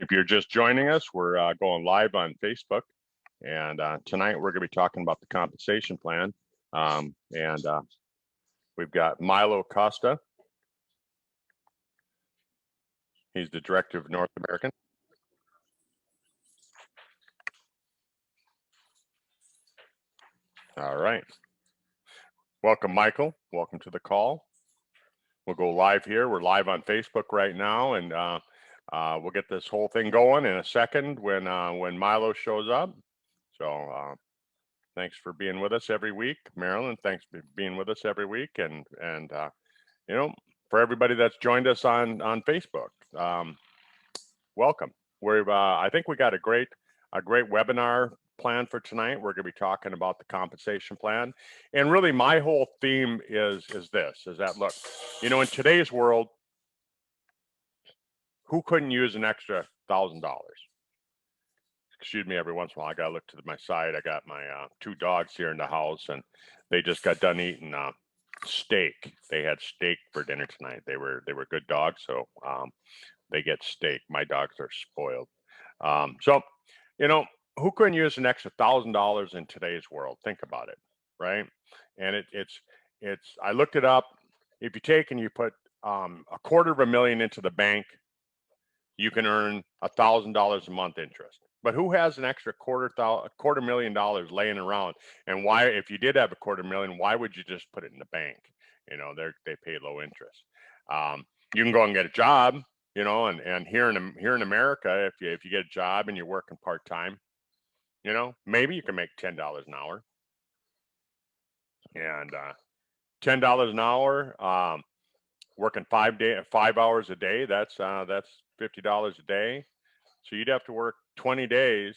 If you're just joining us, we're going live on Facebook, and tonight we're going to be talking about the compensation plan. And we've got Milo Costa. He's the director of North American. All right. Welcome, Michael. Welcome to the call. We'll go live here. We're live on Facebook right now, and we'll get this whole thing going in a second when Milo shows up. So thanks for being with us every week, Marilyn. Thanks for being with us every week, and you know, for everybody that's joined us on Facebook, welcome. I think we got a great webinar plan for tonight. We're going to be talking about the compensation plan, and really my whole theme is that look, you know, in today's world, who couldn't use an extra $1,000? Excuse me, every once in a while I gotta look to my side. I got my two dogs here in the house, and they just got done eating steak. They had steak for dinner tonight. They were good dogs, so they get steak. My dogs are spoiled. So, you know, who couldn't use an extra $1,000 in today's world? Think about it, right? And it's I looked it up. If you take and you put $250,000 into the bank, you can earn $1,000 a month interest. But who has an extra $250,000 laying around? And why, if you did have a $250,000, why would you just put it in the bank? You know, they pay low interest. You can go and get a job, you know, and here in America, if you get a job and you're working part time, you know, maybe you can make $10 an hour. And $10 an hour, working 5 hours a day, that's $50 a day. So you'd have to work 20 days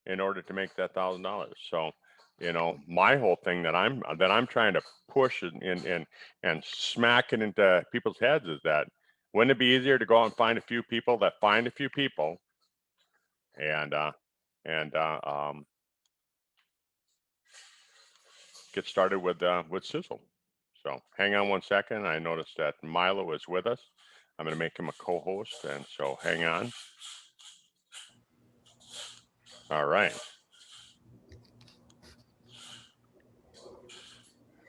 in order to make that $1,000. So, you know, my whole thing that I'm trying to push and smack it into people's heads is that wouldn't it be easier to go out and find a few people that find a few people and get started with Sisel. So hang on one second. I noticed that Milo is with us. I'm going to make him a co-host, and so hang on. All right.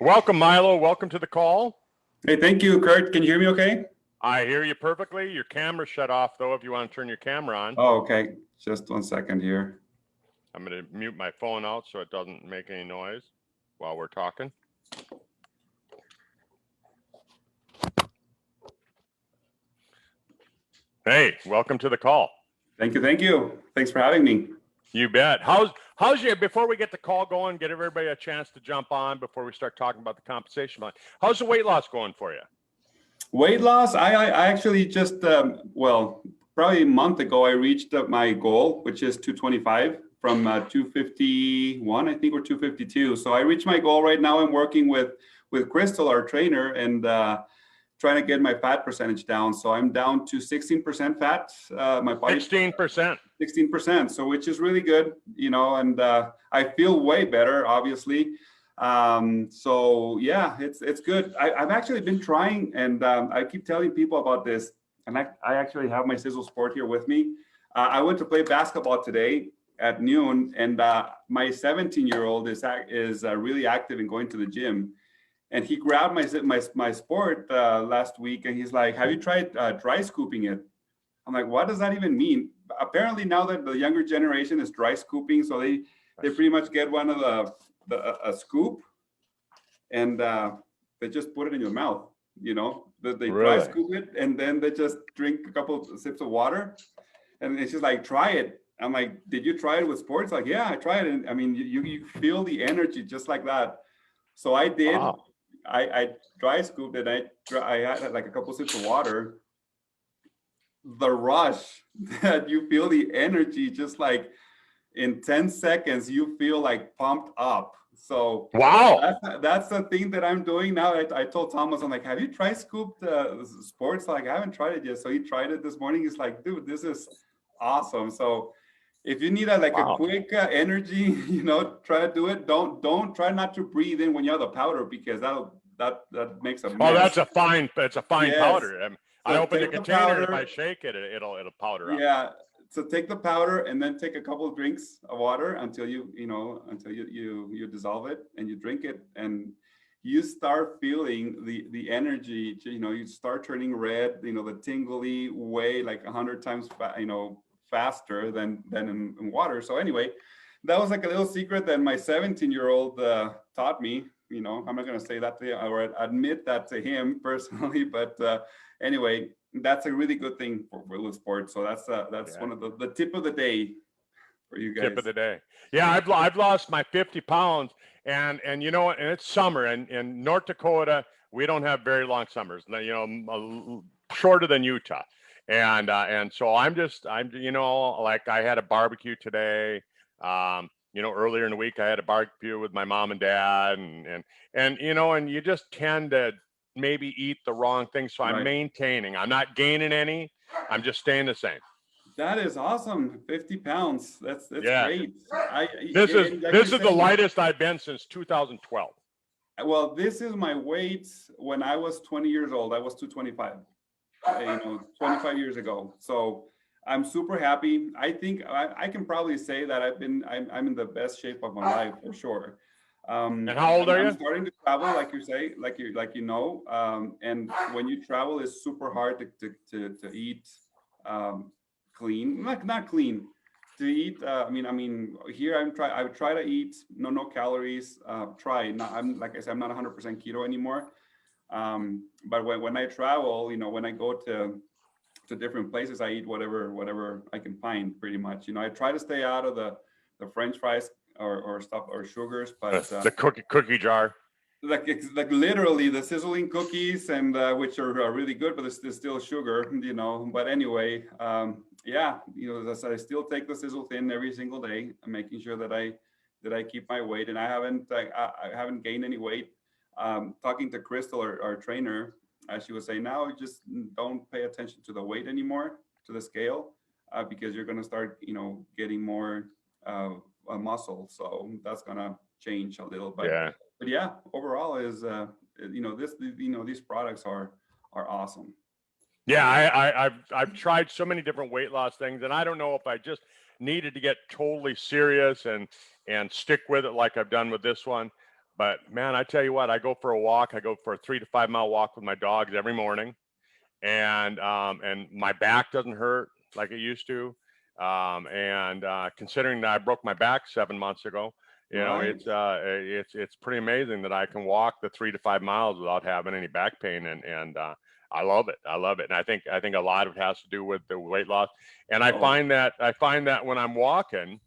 Welcome, Milo. Welcome to the call. Hey, thank you, Kurt. Can you hear me okay? I hear you perfectly. Your camera's shut off, though, if you want to turn your camera on. Oh, okay. Just 1 second here. I'm going to mute my phone out so it doesn't make any noise while we're talking. Hey, welcome to the call. Thank you. Thank you. Thanks for having me. You bet. How's you, before we get the call going, get everybody a chance to jump on before we start talking about the compensation plan. How's the weight loss going for you? Weight loss, I actually just, well, probably a month ago, I reached my goal, which is 225 from 251, I think, or 252. So I reached my goal. Right now. I'm working with Crystal, our trainer, and trying to get my fat percentage down. So I'm down to 16% fat. My body 16%. 16%. So which is really good, you know, and I feel way better, obviously. So yeah, it's good. I've actually been trying, and I keep telling people about this, and I actually have my Sisel Sport here with me. I went to play basketball today at noon, and my 17-year-old is really active in going to the gym. And he grabbed my sport last week, and he's like, "Have you tried dry scooping it?" I'm like, "What does that even mean?" Apparently, now that the younger generation is dry scooping, so they pretty much get one of a scoop, and they just put it in your mouth. You know, they Really? dry scoop it, and then they just drink a couple of sips of water, and it's just like, "Try it." I'm like, "Did you try it with sports?" Like, "Yeah, I tried it." And, I mean, you feel the energy just like that. So I did. Wow. I dry scooped it. I had like a couple sips of water. The rush that you feel the energy, just like in 10 seconds, you feel like pumped up. So wow, that's the thing that I'm doing now. I told Thomas, I'm like, "Have you tried scooped sports?" Like, "I haven't tried it yet." So he tried it this morning. He's like, "Dude, this is awesome." So if you need a quick energy, you know, try to do it. Don't try not to breathe in when you have the powder, because that makes a mess. Oh, that's a fine Yes. powder. I So open the take the container, and if I powder. shake it, it'll powder up. Yeah. So take the powder and then take a couple of drinks of water until you dissolve it and you drink it, and you start feeling the energy. You start turning red. The tingly way like 100 times faster than in water. So anyway, that was like a little secret that my 17-year-old taught me. I'm not gonna say that to him or admit that to him personally, but anyway, that's a really good thing for sports. So that's Yeah. one of the tip of the day for you Tip of guys. the day. Yeah, I've lost my 50 pounds, and you know what? And it's summer, and in North Dakota we don't have very long summers. Shorter than Utah, and so like I had a barbecue today. Earlier in the week I had a barbecue with my mom and dad, and you just tend to maybe eat the wrong things. So I'm Right. maintaining. I'm not gaining any. I'm just staying the same. That is awesome. 50 pounds. That's Yeah. great. Like This you're is the saying, lightest I've been since 2012. well, this is my weight when I was 20 years old. I was 225. 25 years ago. So I'm super happy. I think I can probably say that I'm in the best shape of my life for sure. And how old are I'm you? starting to travel, like you say, and when you travel, it's super hard to eat clean, not clean, to eat. Here I try to eat no calories. I'm like I said, I'm not 100% keto anymore. But when I travel, when I go to different places, I eat whatever I can find pretty much. I try to stay out of the French fries or stuff or sugars, but The cookie jar. like literally the sizzling cookies and which are really good, but it's still sugar. But anyway, yeah, I still take the sizzle thin every single day, making sure that I keep my weight, and I haven't gained any weight. Talking to Crystal, our trainer, she was saying now just don't pay attention to the weight anymore, to the scale, because you're going to start getting more muscle, so that's going to change a little, Yeah. but yeah, overall is these products are awesome. Yeah, I've tried so many different weight loss things, and I don't know if I just needed to get totally serious and stick with it like I've done with this one. But man, I tell you what, I go for a walk. I go for a 3 to 5 mile walk with my dogs every morning, and my back doesn't hurt like it used to. And considering that I broke my back 7 months ago, Right. it's pretty amazing that I can walk the 3 to 5 miles without having any back pain, and I love it. I love it, and I think a lot of it has to do with the weight loss. And I Oh, find that when I'm walking,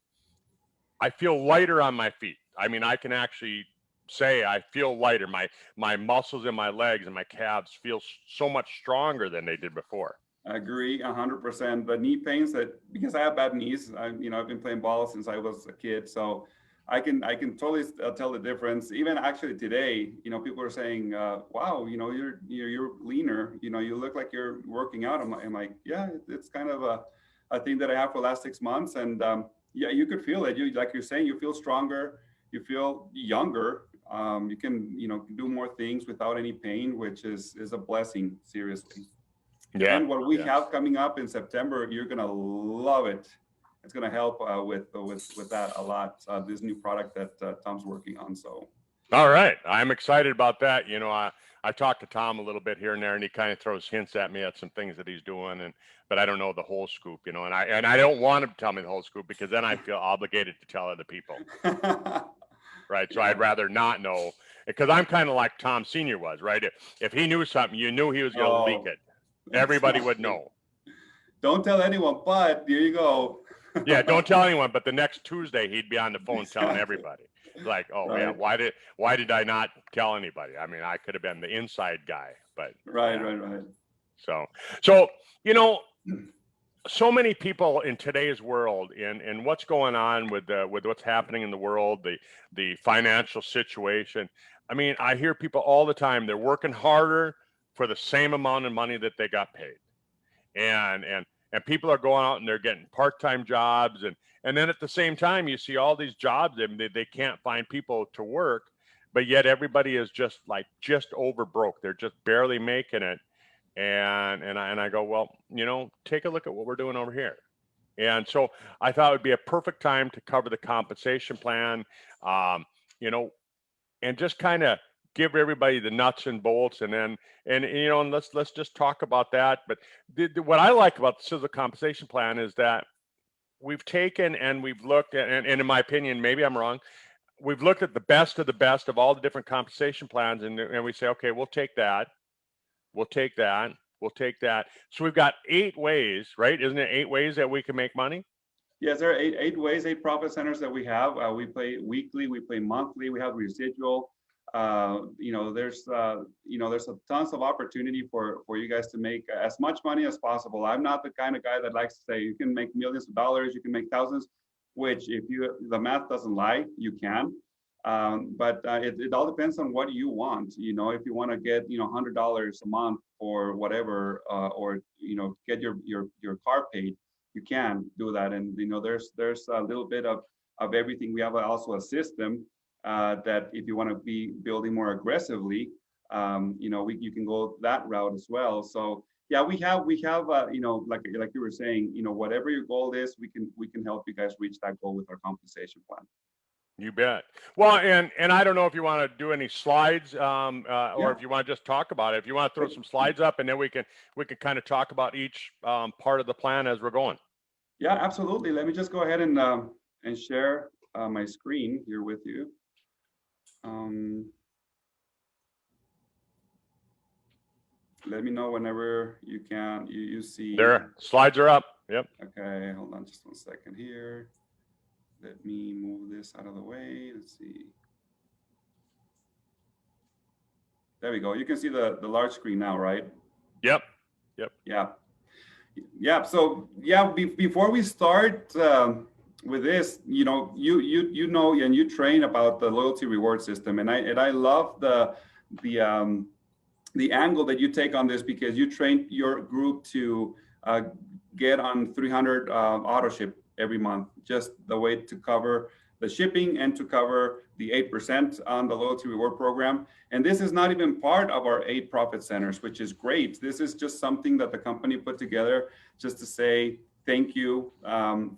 I feel lighter on my feet. I mean, I can actually say I feel lighter. My muscles in my legs and my calves feel so much stronger than they did before. I agree 100%. The knee pains, that because I have bad knees, I've been playing ball since I was a kid, so I can totally tell the difference. Even actually today, people are saying, "Wow, you're leaner. You look like you're working out." I'm like, yeah, it's kind of a thing that I have for the last 6 months, and yeah, you could feel it. Like you're saying, you feel stronger, you feel younger. You can do more things without any pain, which is a blessing, seriously. Yeah, And what we yeah. have coming up in September, you're gonna love it. It's gonna help with that a lot. This new product that Tom's working on. So All right, I'm excited about that. I talked to Tom a little bit here and there, and he kind of throws hints at me at some things that he's doing, but I don't know the whole scoop. And I don't want him to tell me the whole scoop because then I feel obligated to tell other people, right? So yeah. I'd rather not know, because I'm kind of like Tom Senior was, right? If he knew something, you knew he was going to leak Oh, it. that's Everybody not would true. know. Don't tell anyone. But here you go. Yeah, don't tell anyone. But the next Tuesday, he'd be on the phone telling Exactly. everybody. Like, oh yeah, Right. why did I not tell anybody? I mean, I could have been the inside guy, but Right. yeah. Right. Right. So you know, so many people in today's world, and what's going on with what's happening in the world, the financial situation. I mean, I hear people all the time. They're working harder for the same amount of money that they got paid, and people are going out and they're getting part-time jobs, and then at the same time you see all these jobs and they can't find people to work, but yet everybody is just over broke. They're just barely making it. And I go, well, take a look at what we're doing over here. And so I thought it would be a perfect time to cover the compensation plan, um, you know, and just kind of give everybody the nuts and bolts, and let's just talk about that. But what I like about the Sisel compensation plan is that we've taken and we've looked at, and in my opinion, maybe I'm wrong, we've looked at the best of all the different compensation plans, and we say, okay, we'll take that, we'll take that, we'll take that. So we've got 8 ways, right? Isn't it 8 ways that we can make money? Yes, there are eight ways, 8 profit centers that we have. We play weekly, we play monthly, we have residual. There's tons of opportunity for you guys to make as much money as possible. I'm not the kind of guy that likes to say you can make millions of dollars, you can make thousands, which if the math doesn't lie, you can. But it all depends on what you want. If you want to get $100 a month or whatever, or get your car paid, you can do that. And there's a little bit of everything. We have also a system that if you want to be building more aggressively, you can go that route as well. So yeah, we have like you were saying, whatever your goal is, we can help you guys reach that goal with our compensation plan. You bet. Well, and I don't know if you want to do any slides, or Yeah. if you want to just talk about it. If you want to throw some slides up, and then we can kind of talk about each part of the plan as we're going. Yeah, absolutely. Let me just go ahead and share my screen here with you. Let me know whenever you can. You see. There, slides are up. Yep. Okay, hold on just one second here. Let me move this out of the way. Let's see. There we go. You can see the large screen now, right? Yep. Yeah. So yeah, before we start with this, you know and you train about the loyalty reward system, and I love the angle that you take on this, because you train your group to get on 300 auto ship every month, just the way to cover the shipping and to cover the 8% on the loyalty reward program. And this is not even part of our 8 profit centers, which is great. This is just something that the company put together just to say thank you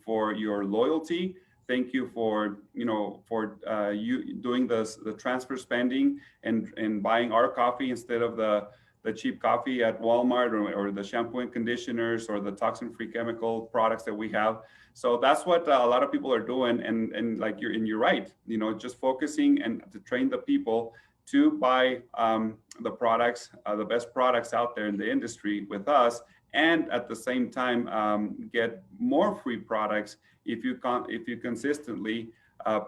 for your loyalty. Thank you for you doing the transfer spending and buying our coffee instead of the cheap coffee at Walmart, or the shampoo and conditioners, or the toxin-free chemical products that we have. So that's what a lot of people are doing, and like you're right. Just focusing and to train the people to buy the products, the best products out there in the industry with us, and at the same time get more free products if you consistently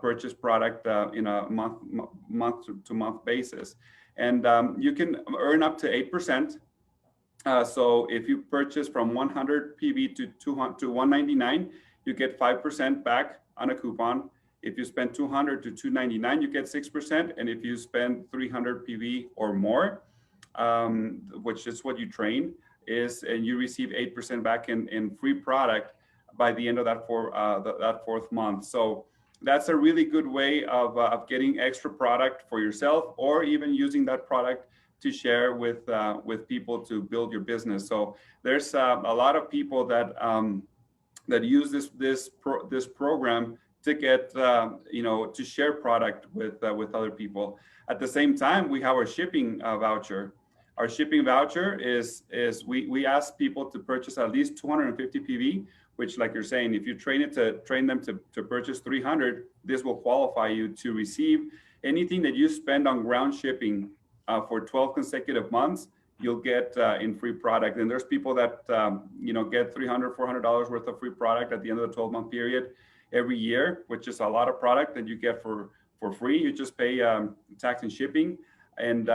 purchase product in a month-to-month basis. And you can earn up to 8%. So if you purchase from 100 PV to 199, you get 5% back on a coupon. If you spend 200 to 299, you get 6%. And if you spend 300 PV or more, which is what you train, and you receive 8% back in free product by the end of that 4th month. So that's a really good way of getting extra product for yourself, or even using that product to share with people to build your business. So there's a lot of people that use this program to get to share product with other people. At the same time, we have our shipping voucher. Our shipping voucher is we ask people to purchase at least 250 PV, which, like you're saying, if you train them to purchase 300, this will qualify you to receive anything that you spend on ground shipping for 12 consecutive months. You'll get in free product. And there's people that get $300, $400 worth of free product at the end of the 12-month period every year, which is a lot of product that you get for free. You just pay tax and shipping, and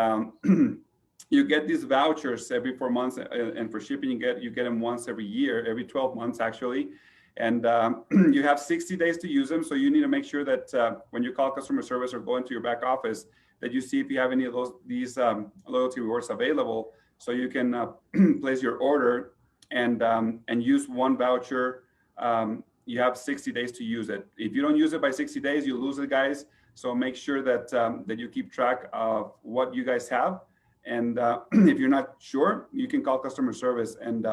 you get these vouchers every 4 months, and for shipping you get them once every year, every 12 months actually. And you have 60 days to use them. So you need to make sure that when you call customer service or go into your back office, that you see if you have any of these loyalty rewards available, so you can place your order and use one voucher. You have 60 days to use it. If you don't use it by 60 days, you lose it, guys. So make sure that that you keep track of what you guys have, And if you're not sure, you can call customer service and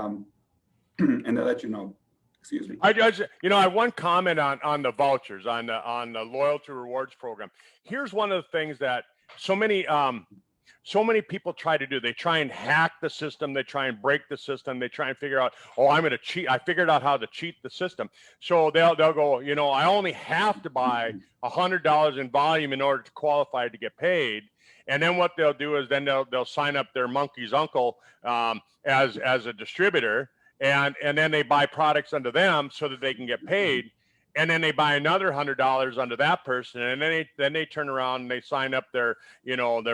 and they'll let you know. Excuse me. I just, I have one comment on the vouchers, on the loyalty rewards program. Here's one of the things that so many people try to do. They try and hack the system. They try and break the system. They try and figure out, oh, I'm going to cheat. I figured out how to cheat the system. So they'll go, I only have to buy $100 in volume in order to qualify to get paid. And then what they'll do is then they'll sign up their monkey's uncle as a distributor. And then they buy products under them so that they can get paid, and then they buy another $100 under that person, and then they turn around and they sign up their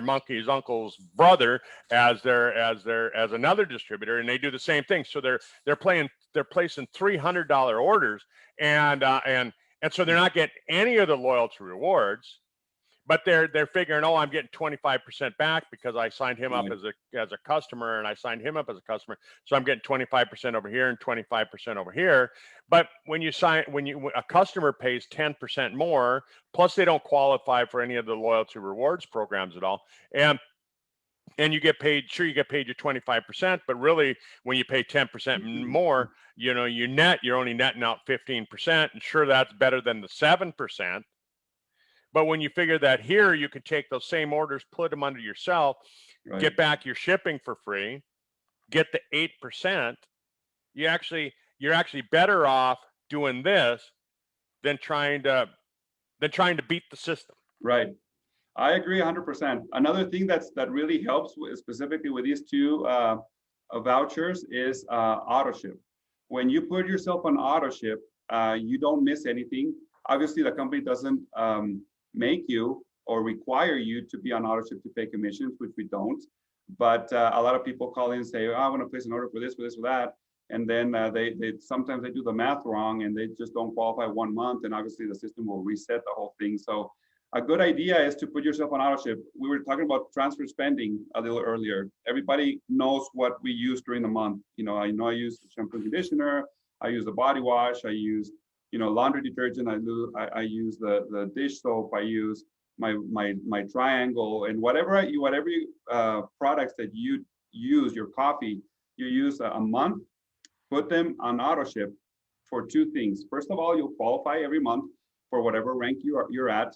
monkey's uncle's brother as another distributor, and they do the same thing. So they're placing $300 orders, and so they're not getting any of the loyalty rewards. But they're figuring, oh, I'm getting 25% back because I signed him up as a customer, and I signed him up as a customer, so I'm getting 25% over here and 25% over here. But when a customer pays 10% more, plus they don't qualify for any of the loyalty rewards programs at all, and you get paid. Sure, you get paid your 25%, but really, when you pay 10% more, you're only netting out 15%, and sure, that's better than the 7%. But when you figure that here, you can take those same orders, put them under yourself, right, get back your shipping for free, get the 8%. You're actually better off doing this than trying to beat the system. Right. I agree 100%. Another thing that really helps specifically with these two vouchers is auto ship. When you put yourself on auto ship, you don't miss anything. Obviously, the company doesn't make you or require you to be on auto ship to pay commissions, which we don't. But a lot of people call in and say, oh, I want to place an order for this, for that. And then they sometimes they do the math wrong and they just don't qualify 1 month. And obviously the system will reset the whole thing. So a good idea is to put yourself on auto ship. We were talking about transfer spending a little earlier. Everybody knows what we use during the month. I use the shampoo and conditioner. I use the body wash. I use laundry detergent. I use the dish soap. I use my triangle, and whatever products that you use, your coffee, you use a month, put them on auto ship for two things. First of all, you'll qualify every month for whatever rank you're at.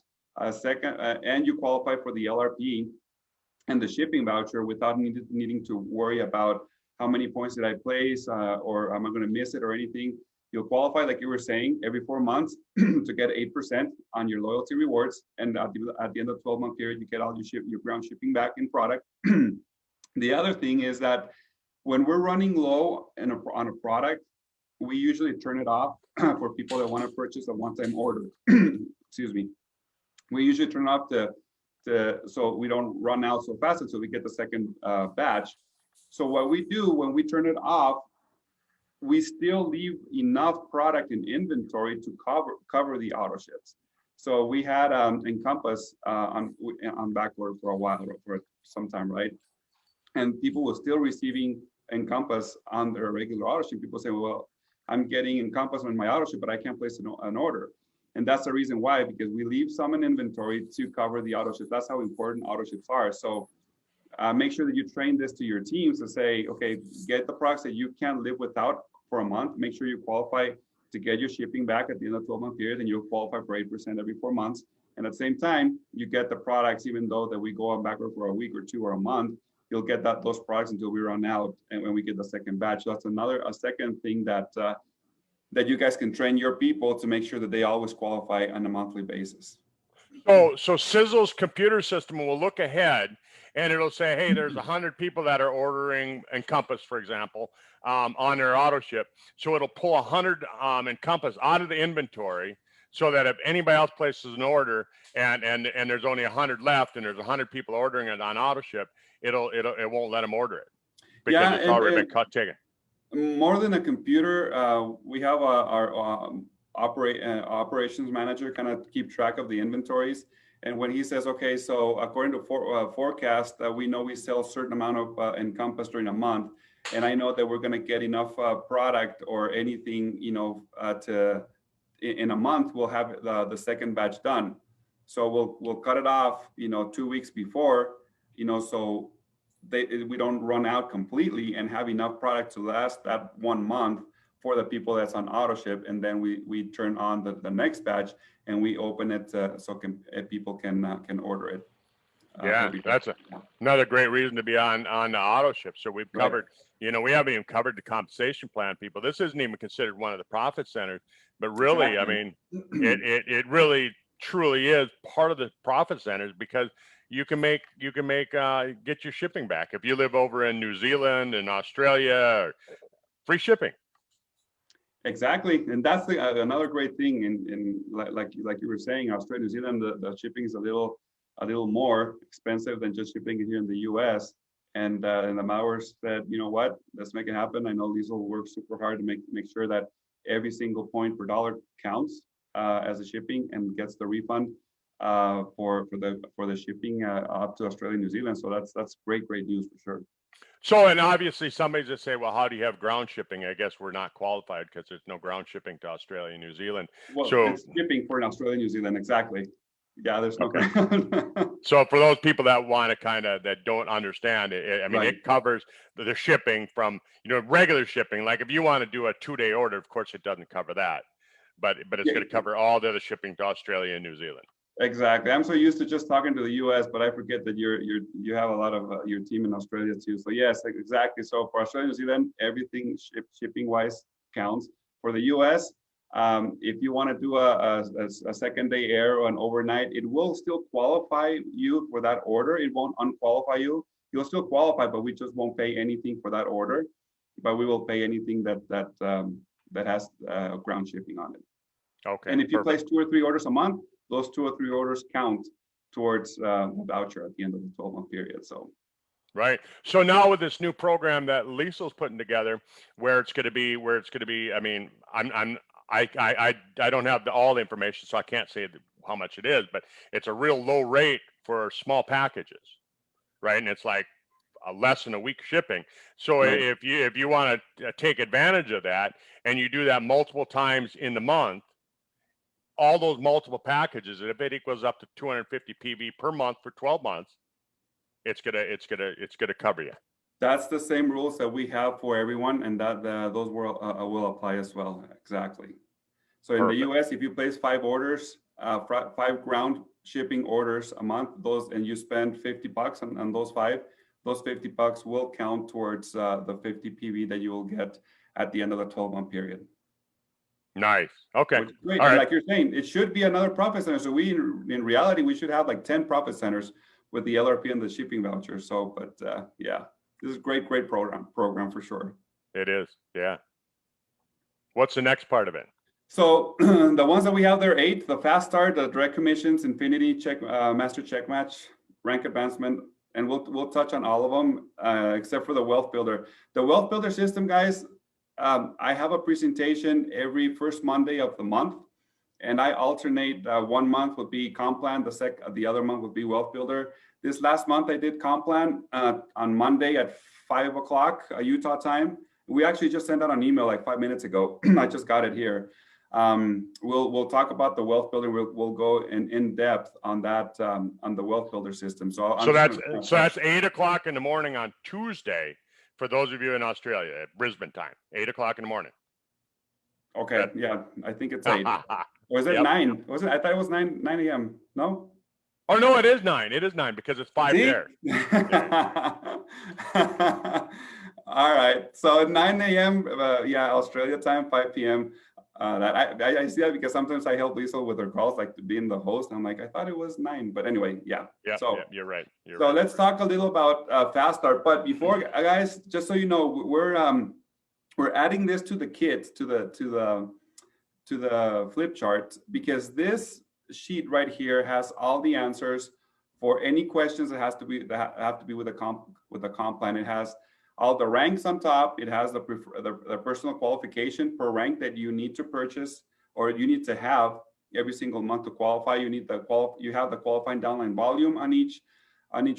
Second, and you qualify for the LRP and the shipping voucher without needing to worry about how many points did I place or am I going to miss it or anything. You'll qualify, like you were saying, every 4 months to get 8% on your loyalty rewards. And at the end of the 12-month period, you get all your ground shipping back in product. The other thing is that when we're running low on a product, we usually turn it off for people that want to purchase a one-time order. Excuse me. We usually turn it off so we don't run out so fast until we get the second batch. So what we do when we turn it off, we still leave enough product in inventory to cover the auto ships. So we had Encompass on backorder for a while, for some time, right? And people were still receiving Encompass on their regular auto ship. People say, well, I'm getting Encompass on my auto ship, but I can't place an order. And that's the reason why, because we leave some in inventory to cover the auto ships. That's how important auto ships are. So make sure that you train this to your teams to say, okay, get the products that you can't live without for a month. Make sure you qualify to get your shipping back at the end of the 12-month period, and you'll qualify for 8% every 4 months. And at the same time, you get the products, even though that we go on backward for a week or two or a month, you'll get those products until we run out and when we get the second batch. So that's a second thing that you guys can train your people to make sure that they always qualify on a monthly basis. So Sisel's computer system will look ahead and it'll say, hey, there's 100 people that are ordering Encompass, for example, on their auto ship. So it'll pull 100 Encompass out of the inventory so that if anybody else places an order and there's only 100 left and there's 100 people ordering it on auto ship, it won't let them order it because it's already been taken. More than a computer, we have our operations manager kind of keep track of the inventories. And when he says, okay, so according to forecast, we know we sell a certain amount of Encompass during a month, and I know that we're going to get enough product or anything, in a month, we'll have the second batch done. So we'll cut it off, 2 weeks before, so we don't run out completely and have enough product to last that 1 month for the people that's on auto ship, and then we turn on the next batch and we open it so people can order it. Yeah, that's another great reason to be on the auto ship. So we've covered, you know, we haven't even covered the compensation plan, people. This isn't even considered one of the profit centers, but really, Exactly. I mean, it really truly is part of the profit centers, because you can get your shipping back if you live over in New Zealand and Australia, free shipping. Exactly, and that's another great thing. In like you were saying, Australia, New Zealand, the shipping is a little more expensive than just shipping it here in the U.S. And the Mowers said, you know what, let's make it happen. I know Lisa will work super hard to make sure that every single point per dollar counts as a shipping and gets the refund for the shipping up to Australia, New Zealand. So that's great news for sure. So, and obviously somebody's just say, well, how do you have ground shipping? I guess we're not qualified because there's no ground shipping to Australia and New Zealand. Well, so it's shipping for Australia, New Zealand, exactly. Yeah, there's no. Okay. So for those people that want to that don't understand it, I mean, Right. It covers the shipping from, you know, regular shipping. Like if you want to do a 2-day order, of course it doesn't cover that, but it's going to cover all the other shipping to Australia and New Zealand. Exactly. I'm so used to just talking to the U.S., but I forget that you have a lot of your team in Australia too. So yes, exactly. So for Australia, New Zealand, everything shipping wise counts. For the U.S., if you want to do a second day air or an overnight, it will still qualify you for that order. It won't unqualify you. You'll still qualify, but we just won't pay anything for that order. But we will pay anything that has ground shipping on it. Okay. And if you place 2 or 3 orders a month, those 2 or 3 orders count towards the voucher at the end of the 12-month period. So. Right. So now with this new program that Liesel's putting together, where it's going to be, I mean, I don't have all the information, so I can't say how much it is, but it's a real low rate for small packages, right? And it's like less than a week shipping. So Right. if you want to take advantage of that and you do that multiple times in the month, all those multiple packages, and if it equals up to 250 PV per month for 12 months, it's gonna cover you. That's the same rules that we have for everyone, and that those will apply as well. Exactly. So in Perfect. the U.S., if you place 5 orders, 5 ground shipping orders a month, and you spend $50 on those 5, those $50 will count towards the 50 PV that you will get at the end of the 12-month period. Nice. Okay. Great. All right. Like you're saying, it should be another profit center. So in reality, we should have like 10 profit centers with the LRP and the shipping voucher. So, but yeah, this is great program for sure. It is. Yeah. What's the next part of it? So the ones that we have there, 8, the fast start, the direct commissions, infinity check, master check match, rank advancement, and we'll touch on all of them except for the wealth builder. The wealth builder system, guys. I have a presentation every first Monday of the month, and I alternate. 1 month would be comp plan, the other month would be wealth builder. This last month I did comp plan on Monday at 5 o'clock Utah time. We actually just sent out an email like 5 minutes ago. I just got it here. We'll talk about the wealth builder. We'll go in depth on that on the wealth builder system. So that's 8 o'clock in the morning on Tuesday. For those of you in Australia, at Brisbane time, 8 o'clock in the morning. Okay, yeah, I think it's 8. Was it 9? Was it? I thought it was 9 a.m. No? Oh no, it is 9. It is 9 because it's 5 there. All right, so 9 a.m. Yeah, Australia time, 5 p.m. I see that because sometimes I help Lisa with her calls, like being the host. I'm like, I thought it was 9, but anyway, yeah. Yeah, so you're right. So let's talk a little about fast start. But before, guys, just so you know, we're adding this to the kit, to the flip chart, because this sheet right here has all the answers for any questions that have to be with the comp plan. It has all the ranks on top. It has the personal qualification per rank that you need to purchase or you need to have every single month to qualify. You have the qualifying downline volume on each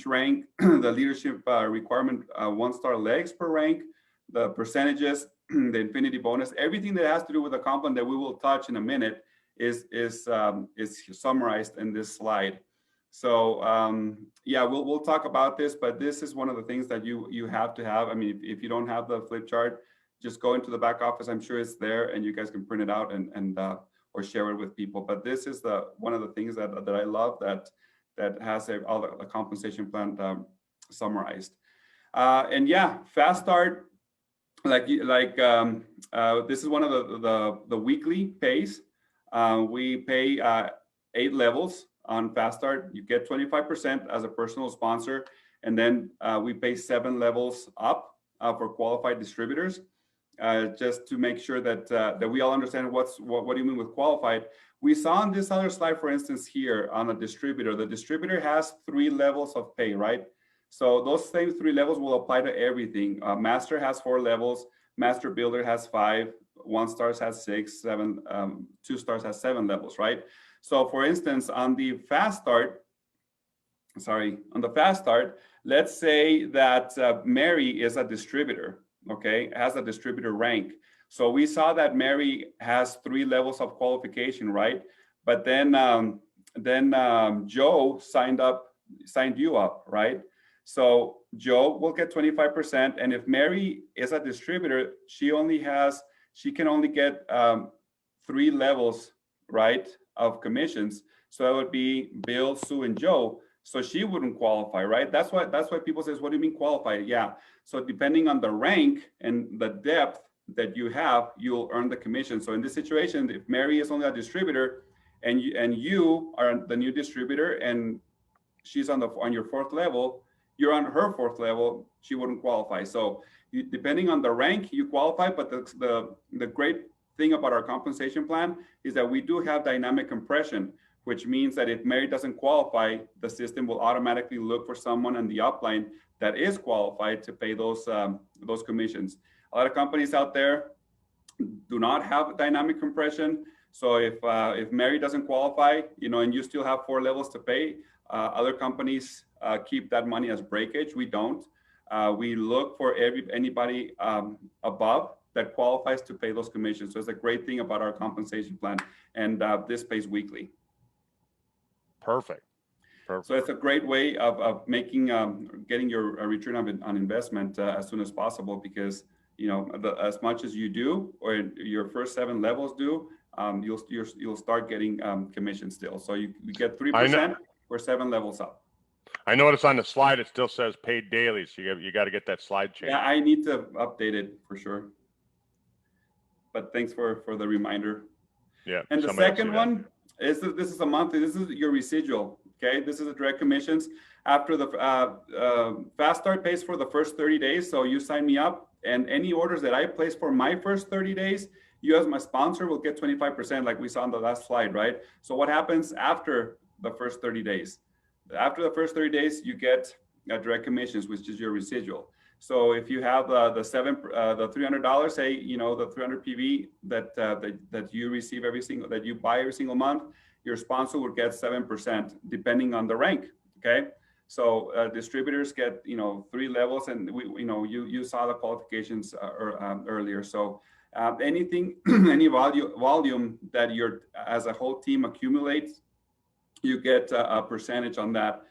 rank, the leadership requirement 1-star legs per rank, the percentages, the infinity bonus, everything that has to do with the comp plan that we will touch in a minute is summarized in this slide. So yeah, we'll talk about this, but this is one of the things that you have to have. I mean, if you don't have the flip chart, just go into the back office. I'm sure it's there, and you guys can print it out and or share it with people. But this is the one of the things that I love that has all the compensation plan summarized. And yeah, fast start. This is one of the weekly pays. We pay 8 levels on Fast Start. You get 25% as a personal sponsor, and then we pay 7 levels up for qualified distributors. Just to make sure that we all understand what do you mean with qualified. We saw on this other slide, for instance, here on a distributor, the distributor has 3 levels of pay, right? So those same 3 levels will apply to everything. Master has 4 levels. Master Builder has 5. 1 stars has 6. 7. 2 stars has 7 levels, right? So for instance, on the Fast Start, let's say that Mary is a distributor, okay, has a distributor rank. So we saw that Mary has 3 levels of qualification, right? But then Joe signed you up, right? So Joe will get 25%, and if Mary is a distributor, she can only get 3 levels, right, of commissions. So it would be Bill, Sue, and Joe. So she wouldn't qualify, right? That's why people say, what do you mean qualify? Yeah. So depending on the rank and the depth that you have, you'll earn the commission. So in this situation, if Mary is only a distributor and you are the new distributor and she's on your 4th level, you're on her 4th level, she wouldn't qualify. So depending on the rank, you qualify. But the great thing about our compensation plan is that we do have dynamic compression, which means that if Mary doesn't qualify, the system will automatically look for someone in the upline that is qualified to pay those commissions. A lot of companies out there do not have dynamic compression. So if Mary doesn't qualify, and you still have 4 levels to pay, other companies keep that money as breakage. We don't. We look for anybody above that qualifies to pay those commissions. So it's a great thing about our compensation plan, and this pays weekly. Perfect. So it's a great way of getting your return on investment as soon as possible, because as much as you do, or your first 7 levels do, you'll start getting commission still. So you get 3% for 7 levels up. I notice on the slide it still says paid daily, so you got to get that slide changed. Yeah, I need to update it for sure. But thanks for the reminder. Yeah. And the second one is this is a monthly. This is your residual. Okay, this is the direct commissions. After the Fast Start pays for the first 30 days. So you sign me up, and any orders that I place for my first 30 days, you as my sponsor will get 25%, like we saw on the last slide, right? So what happens after the first 30 days? After the first 30 days, you get direct commissions, which is your residual. So if you have the $300, say, the 300 PV that you receive that you buy every single month, your sponsor will get 7%, depending on the rank. Okay. So distributors get 3 levels, and you saw the qualifications earlier. So any volume that you're as a whole team accumulates, you get a percentage on that.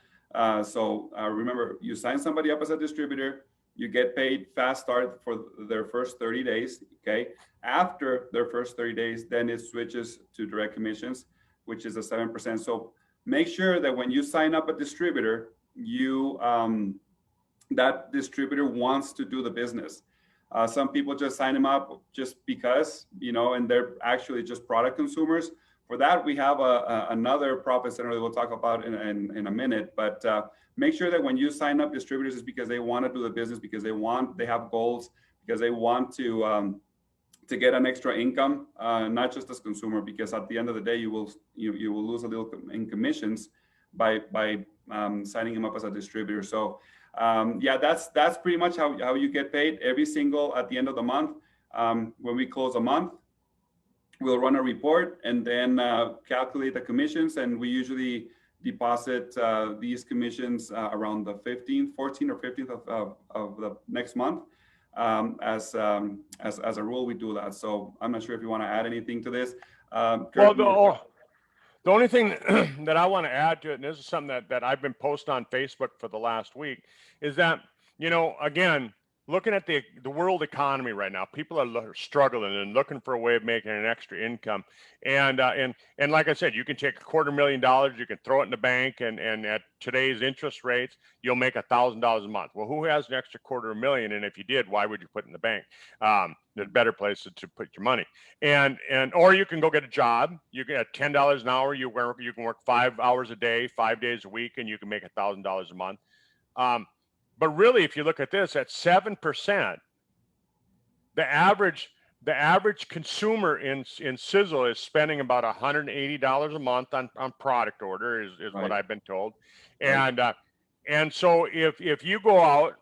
So remember, you sign somebody up as a distributor, you get paid Fast Start for their first 30 days. Okay. After their first 30 days, then it switches to direct commissions, which is a 7%. So make sure that when you sign up a distributor, that distributor wants to do the business. Some people just sign them up just because, and they're actually just product consumers. For that, we have another profit center that we'll talk about in a minute. But make sure that when you sign up distributors, it's because they want to do the business, because they have goals, because they want to get an extra income, not just as consumer. Because at the end of the day, you will lose a little in commissions by signing them up as a distributor. So yeah, that's pretty much how you get paid every single at the end of the month. When we close a month, we'll run a report and then calculate the commissions, and we usually deposit these commissions around the 14th or 15th of the next month. As a rule, we do that. So I'm not sure if you want to add anything to this. Well, The only thing that I want to add to it, and this is something that I've been posting on Facebook for the last week, is that, again, looking at the world economy right now, people are struggling and looking for a way of making an extra income. And like I said, you can take $250,000, you can throw it in the bank, and at today's interest rates, you'll make $1,000 a month. Well, who has an extra $250,000? And if you did, why would you put it in the bank? There's better places to put your money. Or you can go get a job. You can at $10 an hour. You can work 5 hours a day, 5 days a week, and you can make $1,000 a month. But really, if you look at this, at 7%, the average consumer in Sisel is spending about $180 a month on product order, is Right. what I've been told. Right. And so if you go out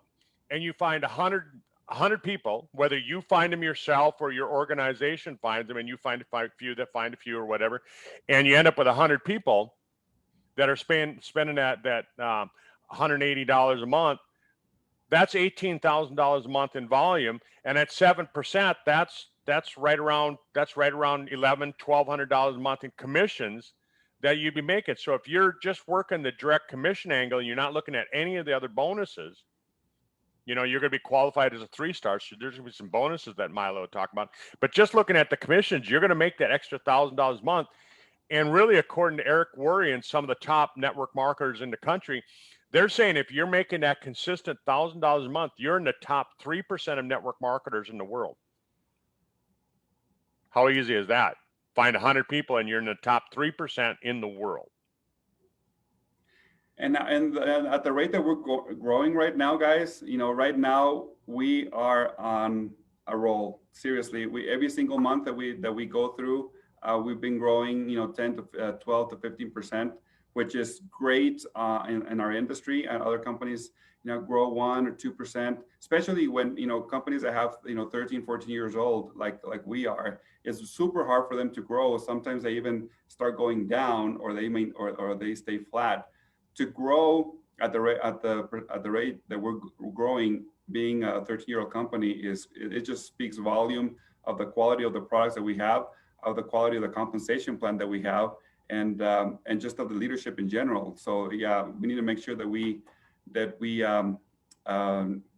and you find 100 people, whether you find them yourself or your organization finds them, and you find a few that find a few or whatever, and you end up with 100 people that are spending that $180 a month, that's $18,000 a month in volume, and at 7%, that's right around $1,100-$1,200 a month in commissions that you'd be making. So if you're just working the direct commission angle, and you're not looking at any of the other bonuses, you're going to be qualified as a 3-star. So there's going to be some bonuses that Milo would talk about. But just looking at the commissions, you're going to make that extra $1,000 a month. And really, according to Eric Worre and some of the top network marketers in the country, they're saying if you're making that consistent $1,000 a month, you're in the top 3% of network marketers in the world. How easy is that? Find 100 people and you're in the top 3% in the world. And at the rate that we're growing right now, guys, right now we are on a roll. Seriously, every single month that we go through, we've been growing, 10 to 12 to 15%. Which is great in our industry, and other companies, grow 1 or 2%, especially when, companies that have, 13, 14 years old, like we are, it's super hard for them to grow. Sometimes they even start going down, or they stay flat. To grow at the rate that we're growing, being a 13-year-old company, it just speaks volume of the quality of the products that we have, of the quality of the compensation plan that we have, and just of the leadership in general. So yeah, we need to make sure that we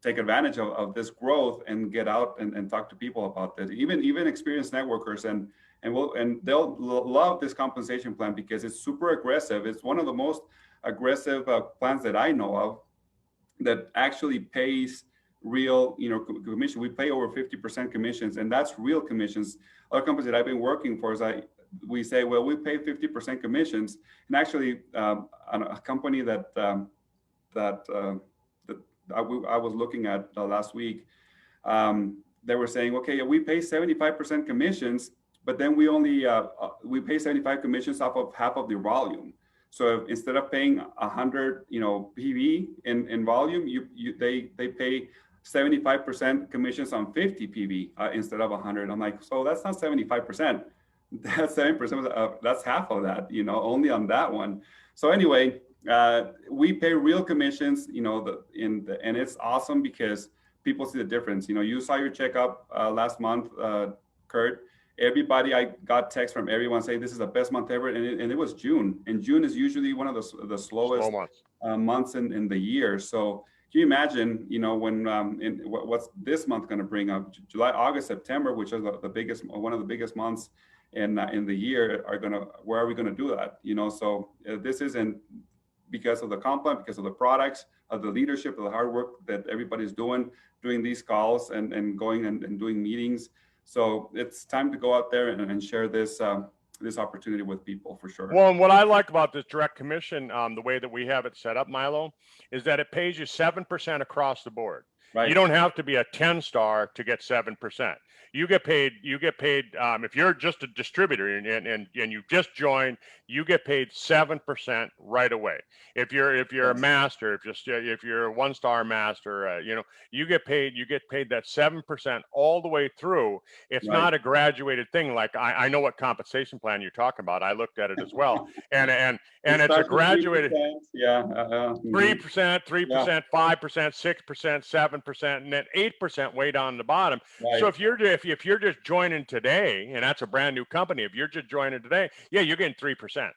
take advantage of this growth and get out and talk to people about that. Even experienced networkers, and they'll love this compensation plan because it's super aggressive. It's one of the most aggressive plans that I know of that actually pays real, commission. We pay over 50% commissions, and that's real commissions. Other companies that I've been working for we say, well, we pay 50% commissions. And actually, on a company that I was looking at last week, they were saying, okay, we pay 75% commissions, but then we only we pay 75 commissions off of half of the volume. So instead of paying 100, PV in volume, they pay 75% commissions on 50 PV instead of 100. I'm like, so that's not 75%. That's 7%. That's half of that, only on that one. So anyway, we pay real commissions, and it's awesome because people see the difference. You saw your checkup last month, Kurt. Everybody, I got texts from everyone saying this is the best month ever, and it was June. And June is usually one of the slowest months in the year. So can you imagine, when what's this month going to bring up? July, August, September, which is one of the biggest months in the year, where are we going to do that? So this isn't because of the comp plan, because of the products, of the leadership, of the hard work that everybody's doing these calls and going and doing meetings. So it's time to go out there and share this opportunity with people, for sure. Well, and what I like about this direct commission, the way that we have it set up, Milo, is that it pays you 7% across the board. Right. You don't have to be a 10-star to get 7%. You get paid. If you're just a distributor and you just joined, you get paid 7% right away. If you're a master, if you're a 1-star master, you get paid that 7% all the way through. It's right. Not a graduated thing. Like I know what compensation plan you're talking about. I looked at it as well, and it's a graduated 3%, 3%, 5%, 6%, 7%, and then 8% way down the bottom. Right. So if you're just joining today, and that's a brand new company, if you're just joining today, yeah, you're getting 3%.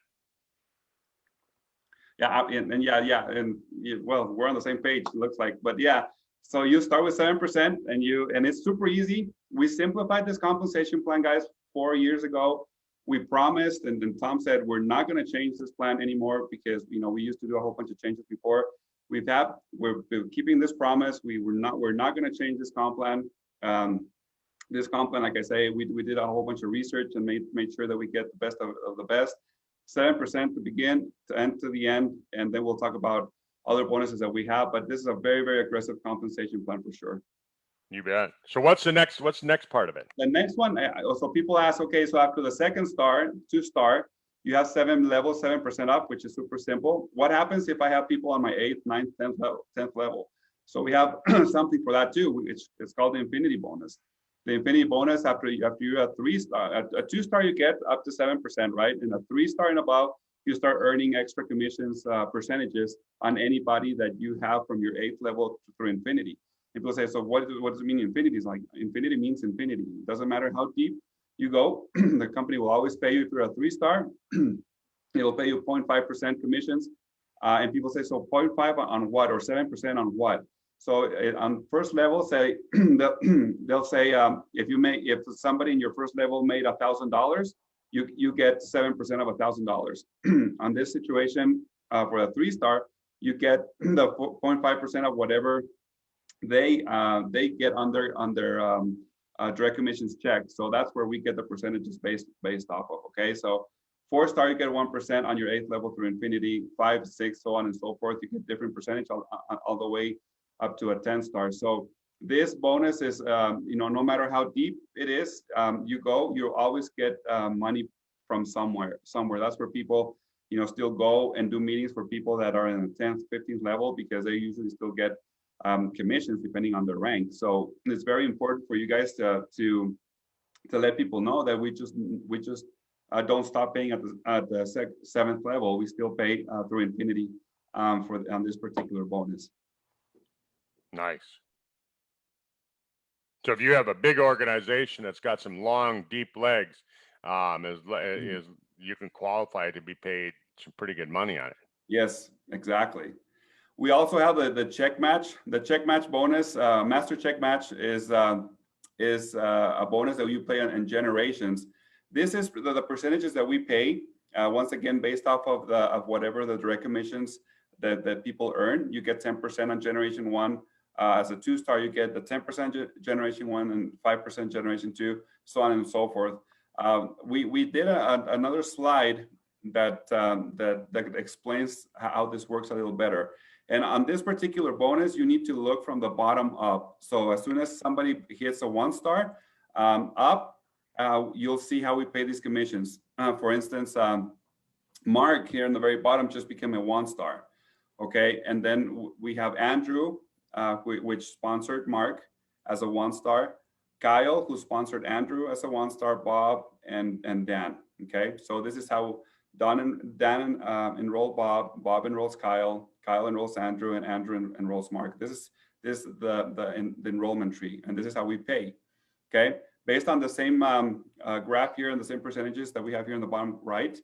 Yeah, and yeah, and well, we're on the same page, it looks like, but yeah. So you start with 7%, and it's super easy. We simplified this compensation plan, guys, 4 years ago. We promised, and then Tom said we're not going to change this plan anymore because we used to do a whole bunch of changes before. We're keeping this promise. We're not going to change this comp plan. This comp plan, like I say, we did a whole bunch of research and made sure that we get the best of the best. 7% to begin, to end to the end, and then we'll talk about other bonuses that we have. But this is a very, very aggressive compensation plan for sure. You bet. So what's the next part of it? The next one, so people ask, okay, so after the second star, 2-star, you have 7 levels, 7% up, which is super simple. What happens if I have people on my 8th, 9th, 10th level? So we have something for that too. It's called the infinity bonus. The infinity bonus after you're a 3-star, a 2-star you get up to 7%, right? And a 3-star and above, you start earning extra commissions percentages on anybody that you have from your 8th level through infinity. People say, so what does it mean infinity? It's like infinity means infinity. It doesn't matter how deep you go, the company will always pay you if you're a 3-star. It will pay you 0.5% commissions. And people say, so 0.5 on what, or 7% on what? So on first level, say they'll say if somebody in your first level made $1,000, you get 7% of $1,000. On this situation, for a 3-star, you get the 0.5% of whatever they get on their direct commissions check. So that's where we get the percentages based off of. Okay, so 4-star you get 1% on your 8th level through infinity. 5, 6, so on and so forth. You get different percentage all the way up to a 10-star. So this bonus is, no matter how deep it is, you'll always get money from somewhere. That's where people, still go and do meetings for people that are in the 10th, 15th level, because they usually still get commissions depending on their rank. So it's very important for you guys to let people know that we just don't stop paying at the 7th level. We still pay through infinity on this particular bonus. Nice. So if you have a big organization that's got some long, deep legs, you can qualify to be paid some pretty good money on it. Yes, exactly. We also have the check match. The check match bonus, master check match is a bonus that you pay in generations. This is the percentages that we pay. Once again, based off of whatever the direct commissions that people earn. You get 10% on generation 1. As a 2-star, you get the 10% generation 1 and 5% generation 2, so on and so forth. We did another slide that explains how this works a little better. And on this particular bonus, you need to look from the bottom up. So as soon as somebody hits a 1-star up, you'll see how we pay these commissions. For instance, Mark here in the very bottom just became a 1-star. Okay, and then we have Andrew, which sponsored Mark as a 1-star, Kyle, who sponsored Andrew as a 1-star, Bob, and Dan. Okay, so this is how Dan enrolled Bob, Bob enrolls Kyle enrolls Andrew, and Andrew enrolls Mark. This is the enrollment tree, and this is how we pay. Okay, based on the same graph here and the same percentages that we have here in the bottom right,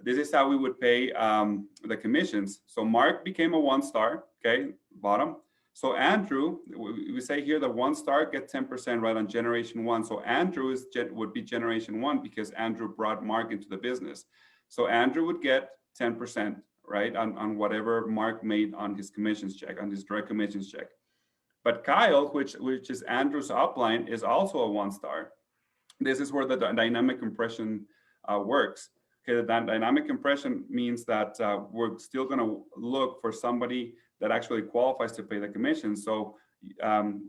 this is how we would pay the commissions. So Mark became a 1-star, okay, bottom. So Andrew, we say here the 1-star get 10% right on generation 1. So Andrew would be generation 1 because Andrew brought Mark into the business. So Andrew would get 10%, right, on whatever Mark made on his commissions check, on his direct commissions check. But Kyle, which is Andrew's upline, is also a 1-star. This is where the dynamic compression works. Okay, the dynamic compression means that we're still going to look for somebody that actually qualifies to pay the commission. So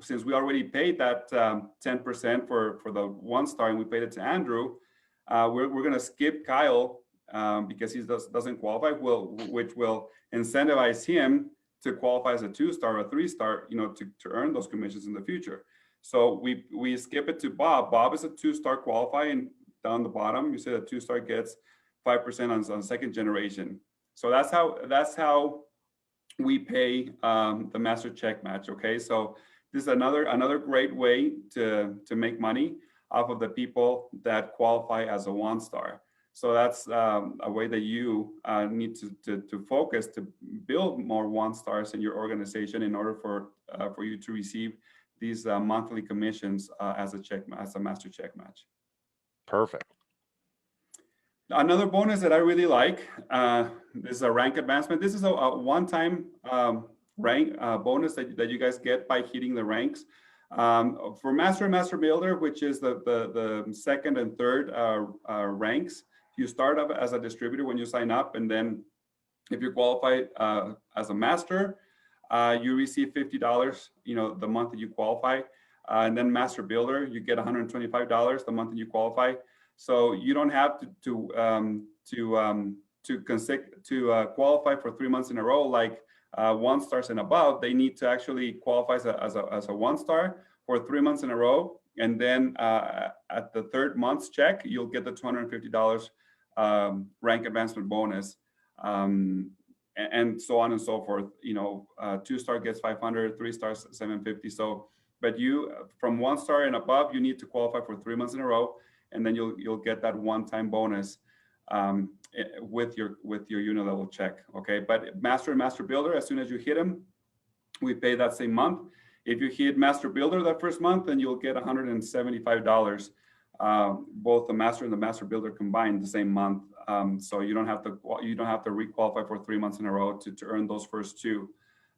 since we already paid that 10% for the 1-star and we paid it to Andrew, we're going to skip Kyle because he doesn't qualify, which will incentivize him to qualify as a 2-star or a 3-star, to earn those commissions in the future. So we skip it to Bob. Bob is a 2-star qualifying. Down the bottom, you see the 2-star gets 5% on second generation. So that's how we pay the master check match. Okay, so this is another great way to make money off of the people that qualify as a 1-star. So that's a way that you need to focus to build more 1-stars in your organization in order for you to receive these monthly commissions as a master check match. Perfect. Another bonus that I really like, this is a rank advancement. This is a one-time rank bonus that you guys get by hitting the ranks. For Master and Master Builder, which is the second and third ranks, you start up as a distributor when you sign up, and then if you qualify as a master, you receive $50, the month that you qualify. And then Master Builder, you get $125 the month that you qualify. So you don't have to qualify for 3 months in a row like 1-stars and above. They need to actually qualify as a 1-star for 3 months in a row, and then at the third month's check, you'll get the $250 rank advancement bonus, and so on and so forth. 2-star gets 500, 3 stars 750. So, but you from 1-star and above, you need to qualify for 3 months in a row, and then you'll get that one-time bonus with your unilevel check. Okay, but Master and Master Builder, as soon as you hit them, we pay that same month. If you hit Master Builder that first month, then you'll get $175, both the Master and the Master Builder combined the same month. So you don't have to re-qualify for 3 months in a row to earn those first two.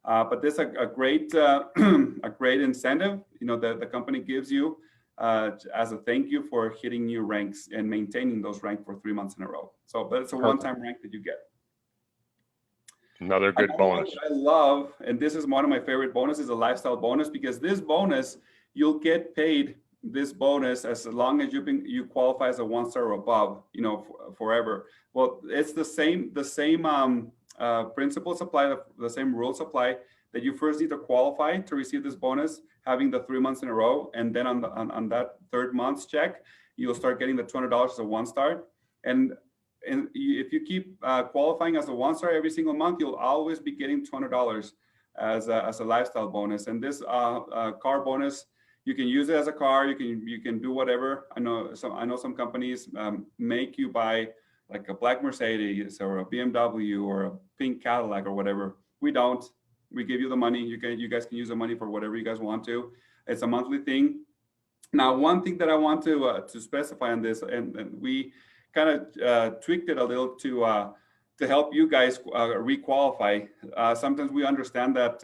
But this is a great a great incentive, that the company gives you as a thank you for hitting new ranks and maintaining those ranks for 3 months in a row. So, but it's a one-time rank that you get. Another good bonus. I love, and this is one of my favorite bonuses, a lifestyle bonus, because this bonus, you'll get paid this bonus as long as you qualify as a 1-star or above, forever. Well, it's the same principles apply, the same rules apply, that you first need to qualify to receive this bonus, having the 3 months in a row, and then on that third month's check, you'll start getting the $200 as a 1-star. And if you keep qualifying as a 1-star every single month, you'll always be getting $200 as a lifestyle bonus. And this car bonus, you can use it as a car. You can do whatever. I know some companies make you buy like a black Mercedes or a BMW or a pink Cadillac or whatever. We don't. We give you the money. You guys can use the money for whatever you guys want to. It's a monthly thing. Now, one thing that I want to specify on this, and we kind of tweaked it a little to help you guys re-qualify. Sometimes we understand that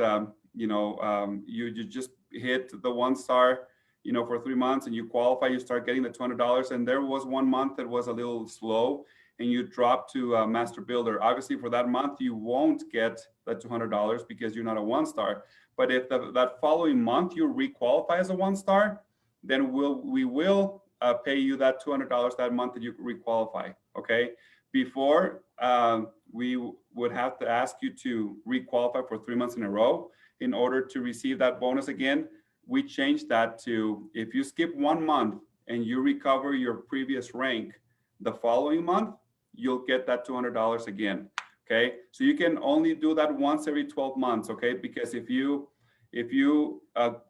you just hit the 1-star, for 3 months, and you qualify, you start getting the $200. And there was one month that was a little slow, and you drop to Master Builder. Obviously, for that month, you won't get the $200 because you're not a 1-star. But if that following month you re-qualify as a 1-star, then we will pay you that $200 that month that you re-qualify. Okay. Before, we would have to ask you to re-qualify for 3 months in a row in order to receive that bonus again. We changed that to, if you skip 1 month and you recover your previous rank the following month, you'll get that $200 again. Okay, so you can only do that once every 12 months. Okay, because if you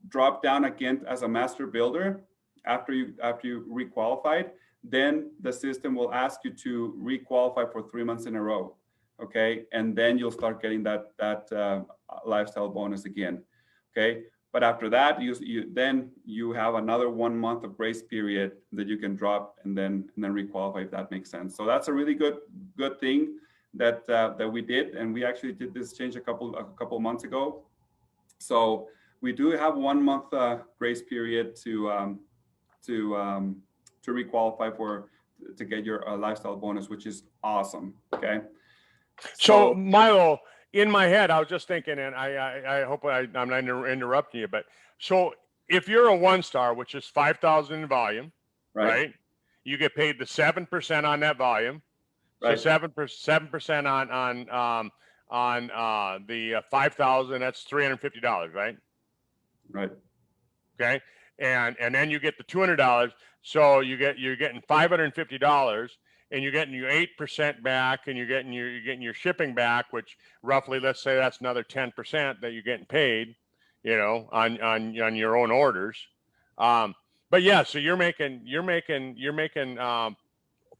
drop down again as a Master Builder after you re-qualified, then the system will ask you to re-qualify for 3 months in a row. Okay, and then you'll start getting that lifestyle bonus again. Okay, but after that, you have another 1 month of grace period that you can drop and then re-qualify, if that makes sense. So that's a really good thing that we did, and we actually did this change a couple months ago. So we do have 1 month grace period to re-qualify to get your lifestyle bonus, which is awesome. Okay. So Milo, in my head, I was just thinking, and I hope I'm not interrupting you, but so if you're a 1-star, which is 5,000 in volume, right? You get paid the 7% on that volume. So 7% on the 5,000, that's $350, right? Right. Okay. And then you get the $200. So you're getting $550, and you're getting your 8% back, and you're getting your shipping back, which roughly, let's say that's another 10% that you're getting paid, on your own orders. But yeah, so you're making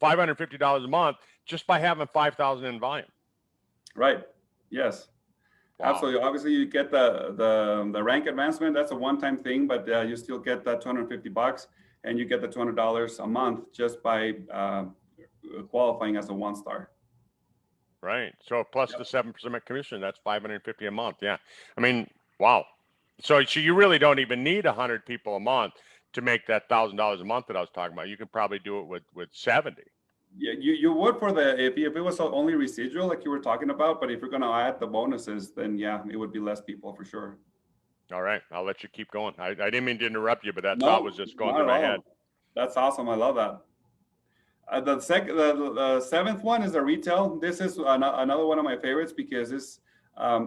$550 a month just by having 5,000 in volume. Right. Yes. Wow. Absolutely. Obviously, you get the rank advancement. That's a one-time thing, but you still get that $250, and you get the $200 a month just by qualifying as a 1-star. Right. So plus the 7% commission, that's 550 a month. Yeah. I mean, wow. So you really don't even need 100 people a month to make that $1,000 a month that I was talking about. You could probably do it with 70. Yeah, you would for the if it was only residual like you were talking about, but if you're going to add the bonuses, then yeah, it would be less people for sure. All right, I'll let you keep going. I didn't mean to interrupt you, but that No, thought was just going not through at my all. head. That's awesome. I love that. The seventh one is the retail. This is another one of my favorites because this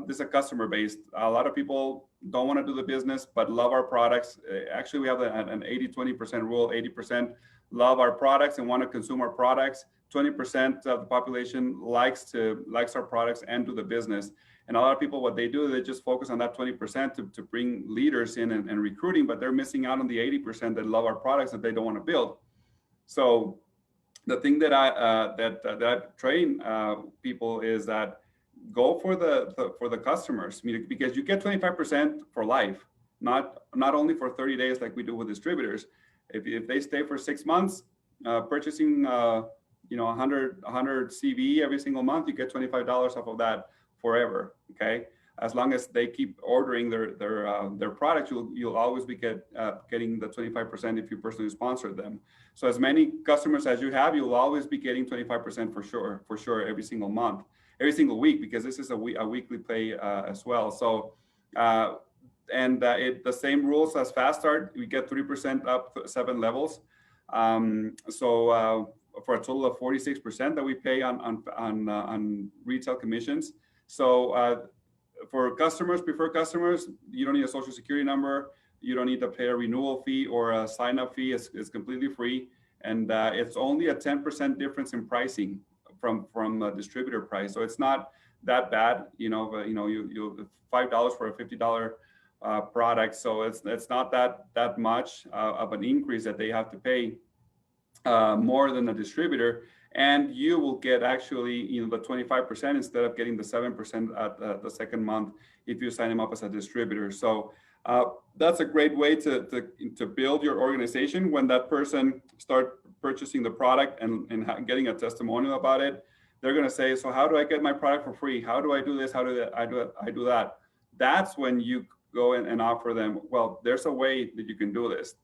is a customer based. A lot of people don't want to do the business but love our products. Actually, we have an 80-20% rule. 80% love our products and want to consume our products. 20% of the population likes our products and do the business. And a lot of people, what they do, they just focus on that 20% to bring leaders in and recruiting, but they're missing out on the 80% that love our products that they don't want to build. So the thing that I train people is that go for the customers, because you get 25% for life, not only for 30 days like we do with distributors. If they stay for 6 months, purchasing 100 CV every single month, you get $25 off of that forever. Okay, as long as they keep ordering their products, you'll always be getting the 25% if you personally sponsor them. So as many customers as you have, you'll always be getting 25% for sure every single month, every single week, because this is a weekly pay as well. So the same rules as Fast Start, we get 3% up 7 levels. For a total of 46% that we pay on retail commissions. So for customers, preferred customers, you don't need a social security number. You don't need to pay a renewal fee or a sign-up fee. It's completely free, and it's only a 10% difference in pricing from a distributor price. So it's not that bad. You $5 for a $50 product. So it's not that much of an increase that they have to pay more than a distributor. And you will get actually the 25% instead of getting the 7% at the second month if you sign them up as a distributor. So that's a great way to build your organization. When that person start purchasing the product and getting a testimonial about it, they're going to say, so how do I get my product for free? How do I do this? How do I do that? That's when you go in and offer them, well, there's a way that you can do this.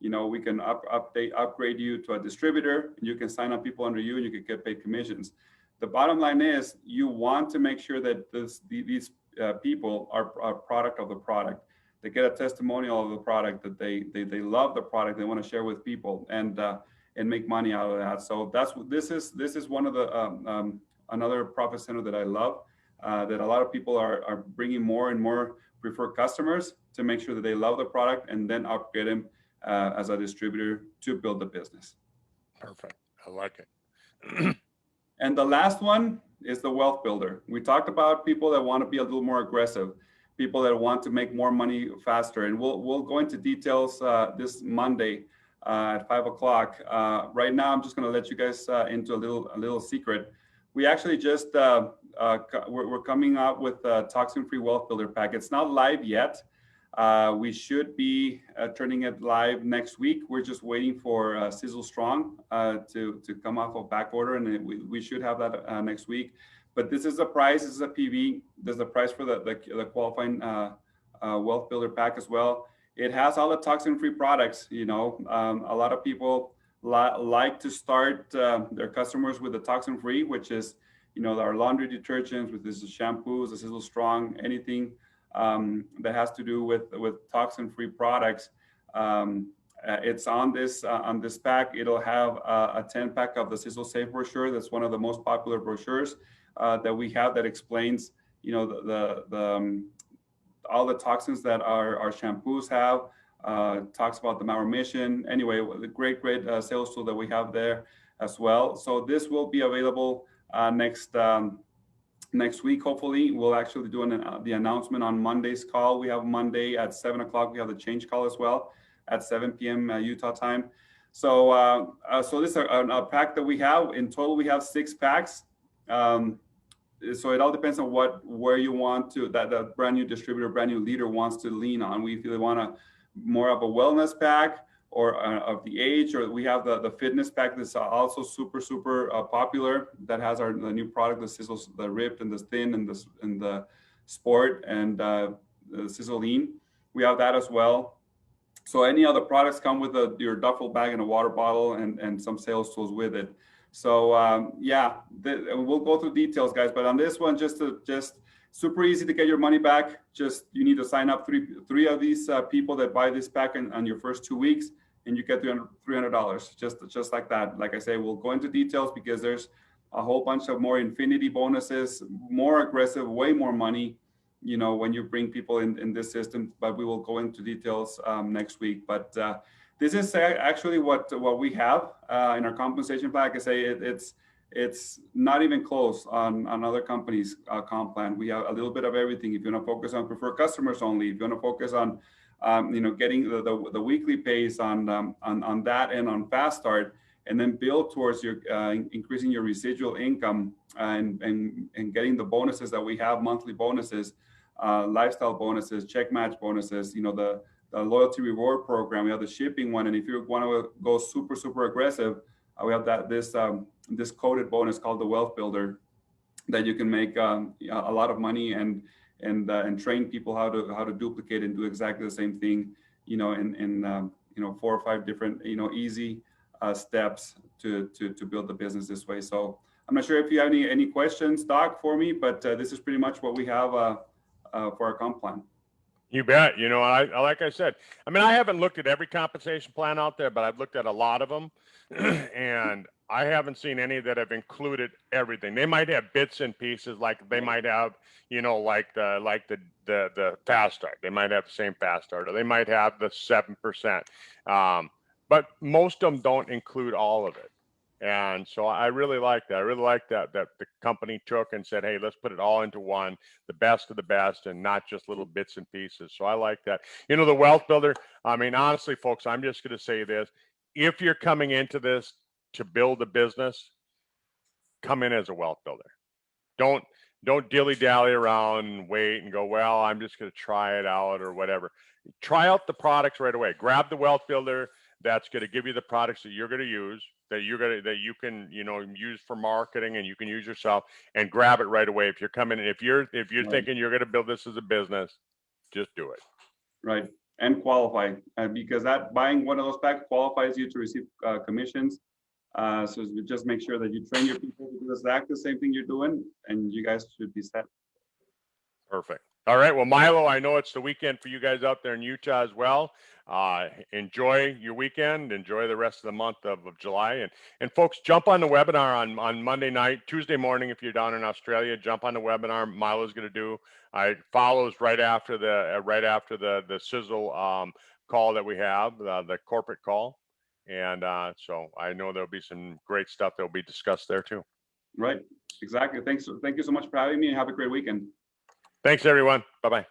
We can upgrade you to a distributor, and you can sign up people under you, and you can get paid commissions. The bottom line is you want to make sure that these people are a product of the product. They get a testimonial of the product, that they love the product, they want to share with people, and make money out of that. So this is one of the another profit center that I love, that a lot of people are bringing more and more preferred customers to make sure that they love the product and then upgrade them as a distributor to build the business. Perfect. I like it. And the last one is the wealth builder. We talked about people that want to be a little more aggressive, people that want to make more money faster. And we'll go into details this Monday at 5 o'clock. Right now, I'm just going to let you guys into a little secret. We actually just we're coming out with a toxin-free wealth builder pack. It's not live yet. We should be turning it live next week. We're just waiting for Sisel Strong to come off of back order, and we should have that next week. But this is a price. This is a PV. There's a price for the qualifying wealth builder pack as well. It has all the toxin-free products. A lot of people like to start their customers with the toxin-free, which is our laundry detergents, with this shampoos, the Sisel Strong, anything that has to do with toxin-free products. It's on this pack. It'll have a 10-pack of the Sisel Safe brochure. That's one of the most popular brochures that we have, that explains all the toxins that our shampoos have. Talks about the malremission. Anyway, the great sales tool that we have there as well. So this will be available next week. Hopefully we'll actually do the announcement on Monday's call. We have Monday at 7 o'clock. We have the change call as well at 7 p.m. Utah time. So so this is a pack that we have. In total, we have 6 packs. So it all depends on where you want to, that the brand new distributor, brand new leader wants to lean on. We either want a more of a wellness pack or of the age, or we have the fitness pack that's also super popular, that has the new product, the Sisel, the ripped and the thin and the sport, and the Sisel lean. We have that as well. So any other products come with your duffel bag and a water bottle and some sales tools with it. So yeah, we'll go through details, guys. But on this one, just super easy to get your money back. Just you need to sign up three of these people that buy this pack on your first 2 weeks, and you get $300 just like that. Like I say, we'll go into details because there's a whole bunch of more infinity bonuses, more aggressive, way more money, you know, when you bring people in this system. But we will go into details next week. But this is actually what we have in our compensation plan. Like I say, it's not even close on other companies' comp plan. We have a little bit of everything. If you want to focus on preferred customers only, if you want to focus on you know, getting the weekly pays on that and on Fast Start, and then build towards your increasing your residual income and getting the bonuses that we have, monthly bonuses, lifestyle bonuses, check match bonuses, you know, the loyalty reward program. We have the shipping one, and if you want to go super aggressive, we have this coded bonus called the Wealth Builder, that you can make a lot of money and train people how to duplicate and do exactly the same thing, you know, in you know, 4 or 5 different, you know, easy steps to build the business this way. So I'm not sure if you have any questions, Doc, for me, but this is pretty much what we have for our comp plan. You bet. You know, I like I said, I mean, I haven't looked at every compensation plan out there, but I've looked at a lot of them, and I haven't seen any that have included everything. They might have bits and pieces, like they might have, you know, like the Fast Start. They might have the same Fast Start, or they might have the 7%. But most of them don't include all of it. And so I really like that. I really like that the company took and said, hey, let's put it all into one, the best of the best, and not just little bits and pieces. So I like that. You know, the Wealth Builder, I mean, honestly, folks, I'm just going to say this. If you're coming into this to build a business, come in as a wealth builder. Don't dilly-dally around and wait and go, well, I'm just going to try it out or whatever. Try out the products right away. Grab the Wealth Builder that's going to give you the products that you're going to use, that you can, you know, use for marketing and you can use yourself, and grab it right away. If you're coming in, if you're right. Thinking you're going to build this as a business, just do it. Right. And qualify, because that buying one of those packs qualifies you to receive commissions. So just make sure that you train your people to do exactly the same thing you're doing, and you guys should be set. Perfect. All right. Well, Milo, I know it's the weekend for you guys out there in Utah as well. Enjoy your weekend. Enjoy the rest of the month of July. And folks, jump on the webinar on Monday night, Tuesday morning. If you're down in Australia, jump on the webinar Milo's going to do. It follows right after the Sisel call that we have, the corporate call. And so I know there'll be some great stuff that will be discussed there too. Right. Exactly. Thank you so much for having me, and have a great weekend. Thanks, everyone. Bye-bye.